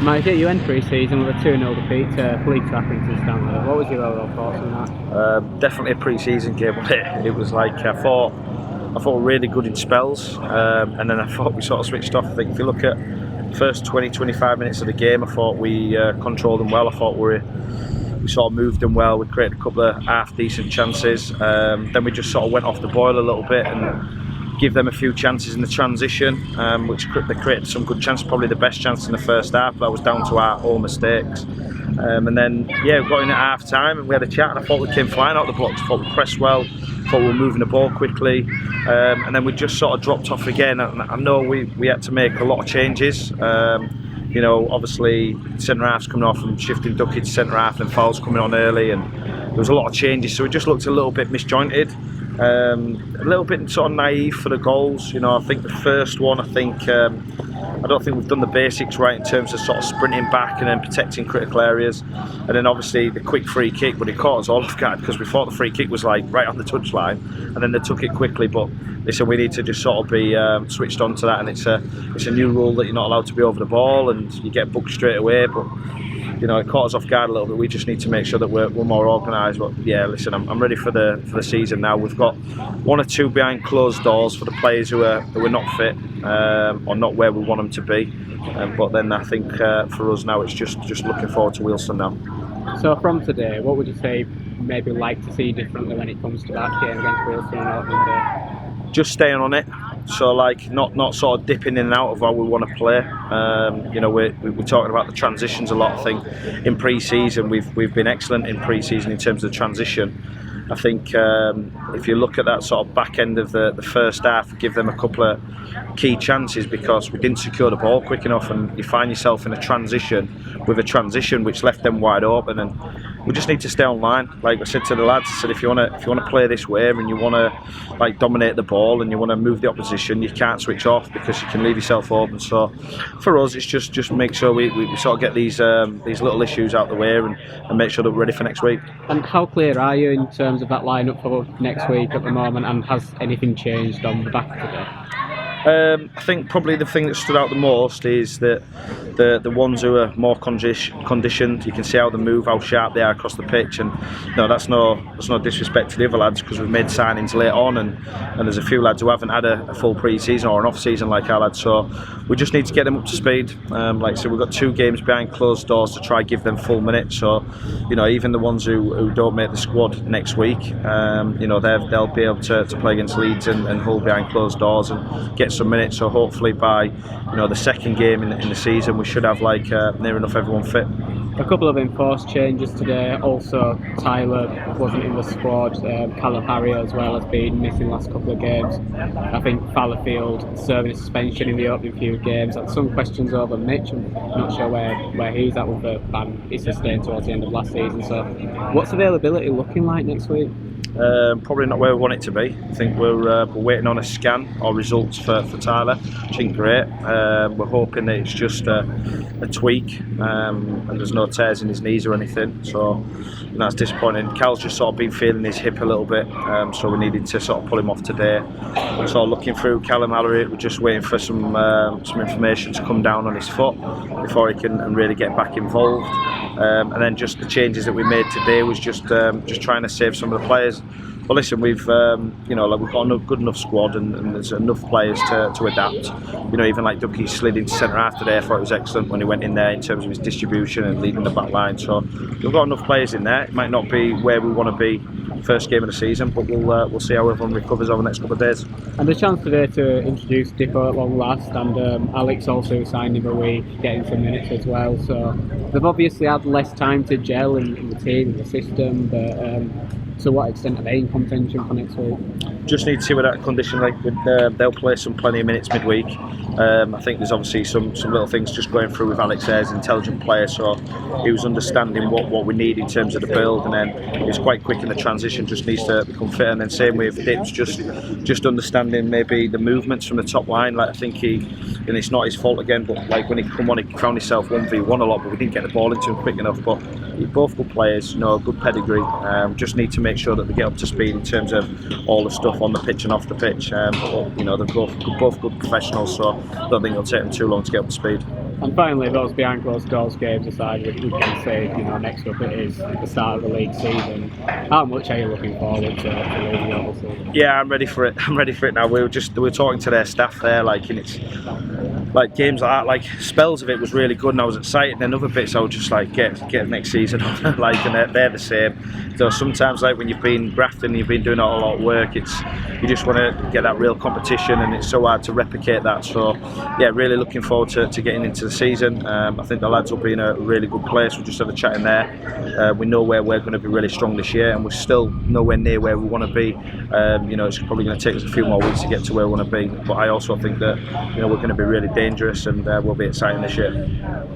Mike, you end pre-season with a 2-0 defeat to League Two Accrington Stanley. What was your overall thoughts on that? Definitely a pre-season game. It was like I thought really good in spells, and then I thought we sort of switched off. I think if you look at the first 20-25 minutes of the game, I thought we controlled them well. I thought we sort of moved them well. We created a couple of half decent chances. Then we just sort of went off the boil a little bit and give them a few chances in the transition, which they created some good chances, probably the best chance in the first half. That was down to our own mistakes. And then, we got in at half time and we had a chat, and I thought we came flying out the blocks. I thought we pressed well, thought we were moving the ball quickly, and then we just sort of dropped off again. I know we had to make a lot of changes. Obviously centre half's coming off and shifting Ducky to centre half, and fouls coming on early, and there was a lot of changes, so it just looked a little bit misjointed. A little bit sort of naive for the goals. I think the first one, I don't think we've done the basics right in terms of sort of sprinting back and then protecting critical areas. And then obviously the quick free kick, but it caught us all off guard because we thought the free kick was like right on the touchline, and then they took it quickly. But listen, we need to just sort of be switched on to that, and it's a new rule that you're not allowed to be over the ball and you get booked straight away. But it caught us off guard a little bit. We just need to make sure that we're more organised. But yeah, listen, I'm ready for the season now. We've got one or two behind closed doors for the players who are not fit or not where we want them to be. But then I think for us now, it's just looking forward to Wilson now. So from today, what would you say maybe like to see differently when it comes to that game against Wilson on opening day? Just staying on it. So not sort of dipping in and out of how we want to play. We're talking about the transitions a lot. I think in pre-season we've been excellent in pre-season in terms of transition. I think if you look at that sort of back end of the first half, give them a couple of key chances because we didn't secure the ball quick enough, and you find yourself in a transition which left them wide open, and we just need to stay online. Like I said to the lads, I said if you want to play this way and you want to dominate the ball and you want to move the opposition, you can't switch off because you can leave yourself open. So for us, it's just make sure we sort of get these little issues out the way and make sure that we're ready for next week. And how clear are you in terms of that lineup for next week at the moment, and has anything changed on the back of today? I think probably the thing that stood out the most is that the ones who are more conditioned, you can see how they move, how sharp they are across the pitch, and that's no disrespect to the other lads because we've made signings late on, and there's a few lads who haven't had a full pre-season or an off-season like our lads, so we just need to get them up to speed. Like I said, we've got 2 games behind closed doors to try give them full minutes, so even the ones who don't make the squad next week, they'll be able to play against Leeds and Hull behind closed doors and get some minutes. So hopefully by the second game in the season we should have near enough everyone fit. A couple of enforced changes today. Also, Tyler wasn't in the squad. Callum Harrier as well has been missing the last couple of games. I think Fallowfield serving a suspension in the opening few games. That's some questions over Mitch. I'm not sure where he's at with the ban he sustained towards the end of last season. So what's availability looking like next week? Probably not where we want it to be. I think we're waiting on a scan or results for Tyler, which ain't great. We're hoping that it's just a tweak and there's no tears in his knees or anything, so that's disappointing. Cal's just sort of been feeling his hip a little bit, so we needed to sort of pull him off today. So looking through Callum Harrier, we're just waiting for some information to come down on his foot before he can really get back involved. And then just the changes that we made today was just trying to save some of the players. But listen, we've got a good enough squad and there's enough players to adapt. Even like Ducky slid into centre half today. I thought it was excellent when he went in there in terms of his distribution and leading the back line. So we've got enough players in there. It might not be where we want to be first game of the season, but we'll see how everyone recovers over the next couple of days. And a chance today to introduce Dippo at long last, and Alex also signed him a week, getting some minutes as well. So they've obviously had less time to gel in the team, in the system, but to what extent are they in contention for next week? Just need to see what that condition like. They'll play plenty of minutes midweek. I think there's obviously some little things just going through with Alex there. He's an intelligent player, so he was understanding what we need in terms of the build, and then he was quite quick in the transition, just needs to become fit. And then same with Dips, just understanding maybe the movements from the top line. Like I think and it's not his fault again, but like when he come on, he found himself 1v1 a lot, but we didn't get the ball into him quick enough. But both good players, good pedigree. Just need to make sure that they get up to speed in terms of all the stuff on the pitch and off the pitch. They're both good professionals, so I don't think it'll take them too long to get up to speed. And finally, those behind closed doors games aside, we can say, next up it is the start of the league season. How much are you looking forward to leading up the season? Yeah, I'm ready for it. I'm ready for it now. We were talking to their staff there, and it's like games like that, like spells of it was really good and I was excited, and then other bits I was just like get next season on. And they're the same. So sometimes when you've been grafting and you've been doing a lot of work, you just want to get that real competition, and it's so hard to replicate that. So yeah, really looking forward to getting into the season. I think the lads will be in a really good place. We just had a chat in there. We know where we're going to be really strong this year, and we're still nowhere near where we want to be. It's probably going to take us a few more weeks to get to where we want to be, but I also think that we're going to be really dangerous, and we'll be exciting this year.